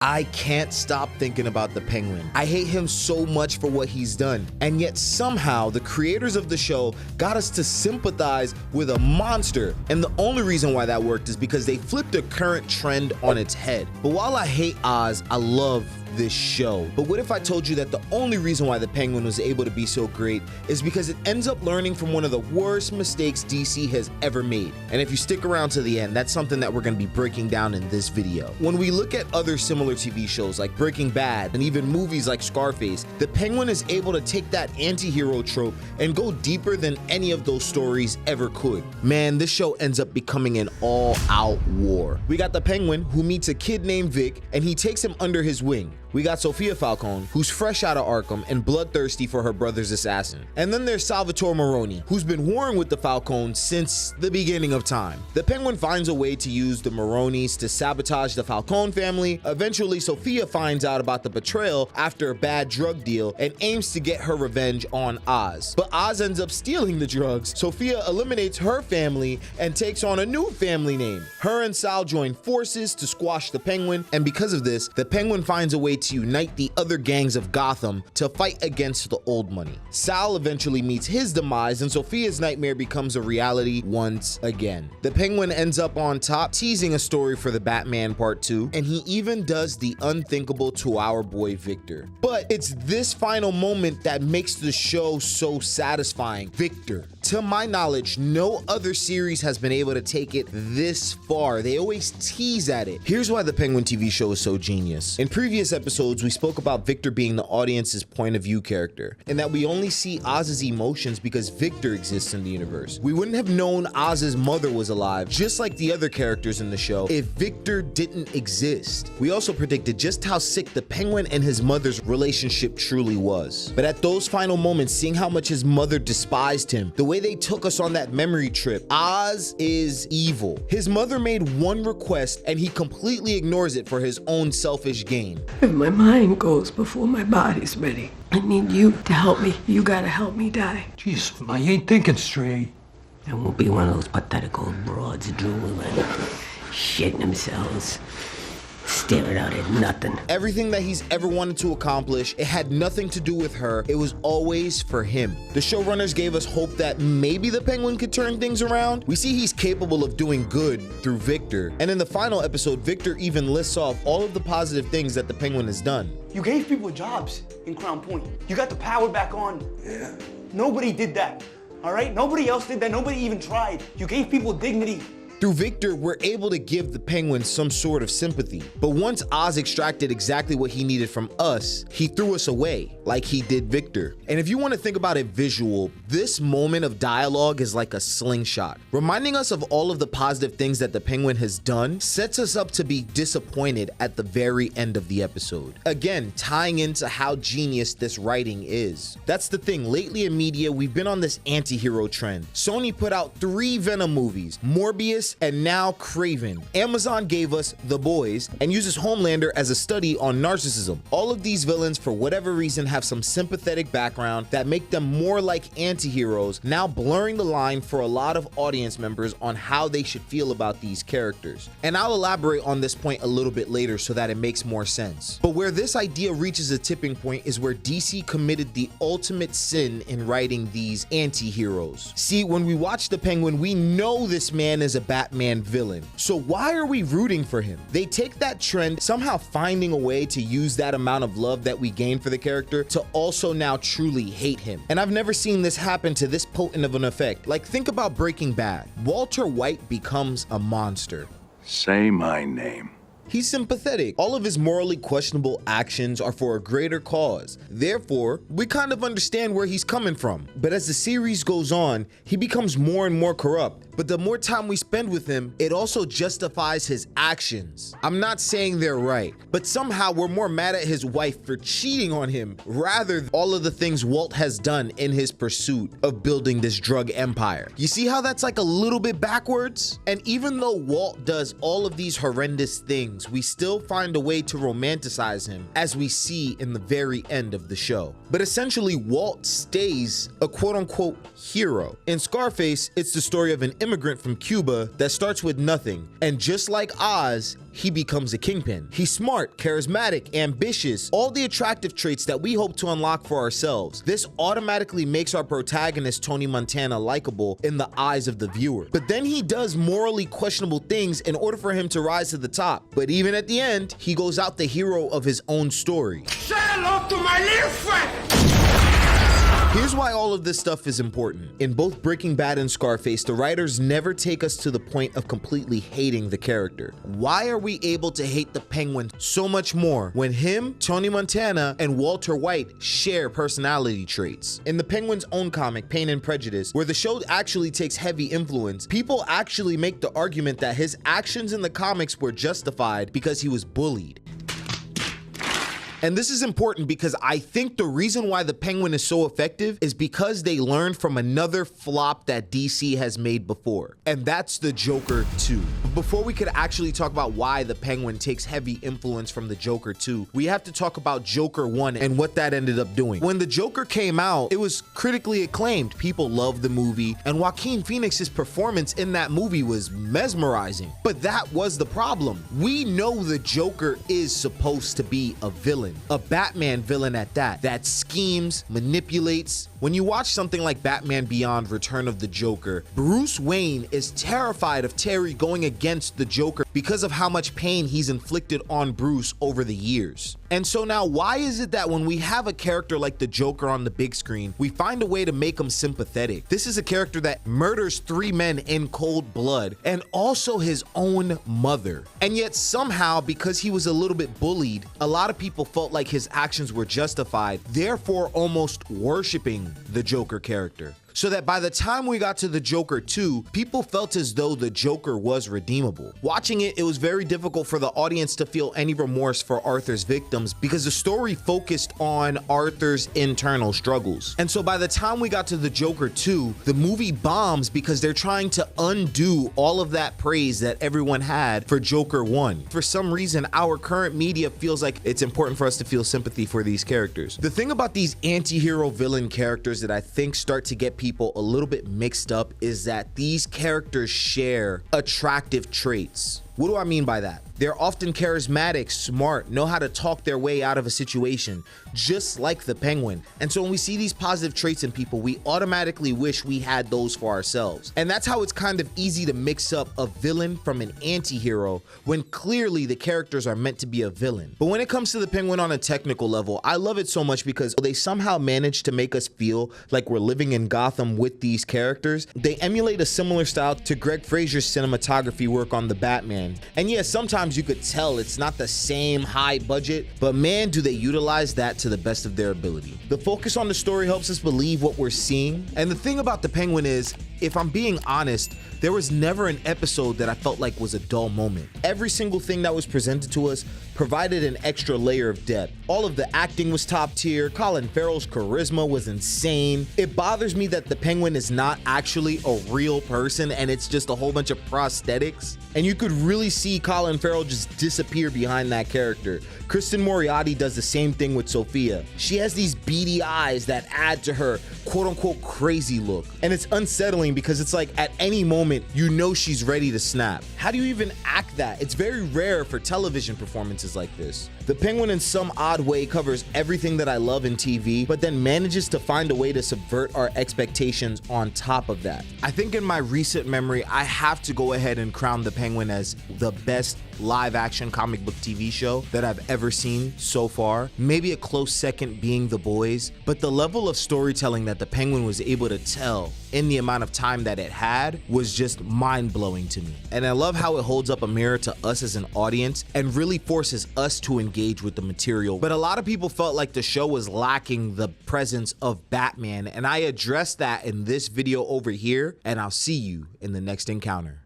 I can't stop thinking about the Penguin. I hate him so much for what he's done, and yet somehow the creators of the show got us to sympathize with a monster, and the only reason why that worked is because they flipped a current trend on its head. But while I hate Oz, I love this show. But what if I told you that the only reason why the Penguin was able to be so great is because it ends up learning from one of the worst mistakes DC has ever made? And if you stick around to the end, that's something that we're going to be breaking down in this video. When we look at other similar TV shows like Breaking Bad and even movies like Scarface, the Penguin is able to take that anti-hero trope and go deeper than any of those stories ever could. Man, this show ends up becoming an all-out war. We got the Penguin, who meets a kid named Vic, and he takes him under his wing. We got Sophia Falcone, who's fresh out of Arkham and bloodthirsty for her brother's assassin. And then there's Salvatore Maroni, who's been warring with the Falcones since the beginning of time. The Penguin finds a way to use the Maronis to sabotage the Falcone family. Eventually, Sophia finds out about the betrayal after a bad drug deal and aims to get her revenge on Oz. But Oz ends up stealing the drugs. Sophia eliminates her family and takes on a new family name. Her and Sal join forces to squash the Penguin, and because of this, the Penguin finds a way to unite the other gangs of Gotham to fight against the old money. Sal eventually meets his demise, and Sophia's nightmare becomes a reality once again. The Penguin ends up on top, teasing a story for the Batman Part 2, and he even does the unthinkable to our boy Victor. But it's this final moment that makes the show so satisfying. Victor. To my knowledge, no other series has been able to take it this far. They always tease at it. Here's why the Penguin TV show is so genius. In previous episodes, we spoke about Victor being the audience's point of view character, and that we only see Oz's emotions because Victor exists in the universe. We wouldn't have known Oz's mother was alive, just like the other characters in the show, if Victor didn't exist. We also predicted just how sick the Penguin and his mother's relationship truly was. But at those final moments, seeing how much his mother despised him, the way they took us on that memory trip, Oz is evil. His mother made one request and he completely ignores it for his own selfish gain. If my mind goes before my body's ready, I need you to help me. You gotta help me die. Jeez, I ain't thinking straight. I won't be one of those pathetic old broads drooling, shitting themselves, staring out at nothing. Everything that he's ever wanted to accomplish, it had nothing to do with her. It was always for him. The showrunners gave us hope that maybe the Penguin could turn things around. We see he's capable of doing good through Victor. And in the final episode, Victor even lists off all of the positive things that the Penguin has done. You gave people jobs in Crown Point. You got the power back on. Yeah. Nobody did that, all right? Nobody else did that. Nobody even tried. You gave people dignity. Through Victor, we're able to give the Penguin some sort of sympathy. But once Oz extracted exactly what he needed from us, he threw us away, like he did Victor. And if you want to think about it visual, this moment of dialogue is like a slingshot. Reminding us of all of the positive things that the Penguin has done sets us up to be disappointed at the very end of the episode. Again, tying into how genius this writing is. That's the thing, lately in media, we've been on this anti-hero trend. Sony put out 3 Venom movies, Morbius, and now Craven. Amazon gave us The Boys and uses Homelander as a study on narcissism. All of these villains, for whatever reason, have some sympathetic background that make them more like anti-heroes, now blurring the line for a lot of audience members on how they should feel about these characters. And I'll elaborate on this point a little bit later so that it makes more sense. But where this idea reaches a tipping point is where DC committed the ultimate sin in writing these anti-heroes. See, when we watch the Penguin, we know this man is a Batman villain. So why are we rooting for him? They take that trend, somehow finding a way to use that amount of love that we gain for the character to also now truly hate him. And I've never seen this happen to this potent of an effect. Like, think about Breaking Bad. Walter White becomes a monster. Say my name. He's sympathetic. All of his morally questionable actions are for a greater cause. Therefore, we kind of understand where he's coming from. But as the series goes on, he becomes more and more corrupt. But the more time we spend with him, it also justifies his actions. I'm not saying they're right, but somehow we're more mad at his wife for cheating on him rather than all of the things Walt has done in his pursuit of building this drug empire. You see how that's like a little bit backwards? And even though Walt does all of these horrendous things, we still find a way to romanticize him, as we see in the very end of the show. But essentially, Walt stays a quote-unquote hero. In Scarface, it's the story of an immigrant from Cuba that starts with nothing, and just like Oz, he becomes a kingpin. He's smart, charismatic, ambitious, all the attractive traits that we hope to unlock for ourselves. This automatically makes our protagonist Tony Montana likable in the eyes of the viewer. But then he does morally questionable things in order for him to rise to the top. But even at the end, he goes out the hero of his own story. Say hello to my little friend! Here's why all of this stuff is important. In both Breaking Bad and Scarface, the writers never take us to the point of completely hating the character. Why are we able to hate the Penguin so much more when him, Tony Montana, and Walter White share personality traits? In the Penguin's own comic, Pain and Prejudice, where the show actually takes heavy influence, people actually make the argument that his actions in the comics were justified because he was bullied. And this is important because I think the reason why the Penguin is so effective is because they learned from another flop that DC has made before, and that's the Joker 2. But before we could actually talk about why the Penguin takes heavy influence from the Joker 2, we have to talk about Joker 1 and what that ended up doing. When the Joker came out, it was critically acclaimed. People loved the movie, and Joaquin Phoenix's performance in that movie was mesmerizing. But that was the problem. We know the Joker is supposed to be a villain. A Batman villain at that schemes, manipulates. When you watch something like Batman Beyond: Return of the Joker, Bruce Wayne is terrified of Terry going against the Joker because of how much pain he's inflicted on Bruce over the years. And so now, why is it that when we have a character like the Joker on the big screen, we find a way to make him sympathetic? This is a character that murders 3 men in cold blood and also his own mother. And yet somehow, because he was a little bit bullied, a lot of people felt like his actions were justified, therefore almost worshiping the Joker character. So that by the time we got to the Joker 2, people felt as though the Joker was redeemable. Watching it, it was very difficult for the audience to feel any remorse for Arthur's victims because the story focused on Arthur's internal struggles. And so by the time we got to the Joker 2, the movie bombs because they're trying to undo all of that praise that everyone had for Joker 1. For some reason, our current media feels like it's important for us to feel sympathy for these characters. The thing about these anti-hero villain characters that I think start to get people a little bit mixed up is that these characters share attractive traits. What do I mean by that? They're often charismatic, smart, know how to talk their way out of a situation, just like the Penguin. And so when we see these positive traits in people, we automatically wish we had those for ourselves. And that's how it's kind of easy to mix up a villain from an anti-hero when clearly the characters are meant to be a villain. But when it comes to the Penguin on a technical level, I love it so much because they somehow manage to make us feel like we're living in Gotham with these characters. They emulate a similar style to Greg Fraser's cinematography work on the Batman. And yeah, sometimes you could tell it's not the same high budget, but man, do they utilize that to the best of their ability. The focus on the story helps us believe what we're seeing. And the thing about the Penguin is, if I'm being honest, there was never an episode that I felt like was a dull moment. Every single thing that was presented to us provided an extra layer of depth. All of the acting was top tier. Colin Farrell's charisma was insane. It bothers me that the Penguin is not actually a real person and it's just a whole bunch of prosthetics. And you could really see Colin Farrell just disappear behind that character. Cristin Moriarty does the same thing with Sophia. She has these beady eyes that add to her quote-unquote crazy look. And it's unsettling because it's like at any moment, you know she's ready to snap. How do you even act that? It's very rare for television performances like this. The Penguin in some odd way covers everything that I love in TV, but then manages to find a way to subvert our expectations on top of that. I think in my recent memory, I have to go ahead and crown the Penguin as the best live action comic book TV show that I've ever seen so far. Maybe a close second being The Boys, but the level of storytelling that the Penguin was able to tell in the amount of time that it had was just mind-blowing to me. And I love how it holds up a mirror to us as an audience and really forces us to engage with the material. But a lot of people felt like the show was lacking the presence of Batman, and I addressed that in this video over here, and I'll see you in the next encounter.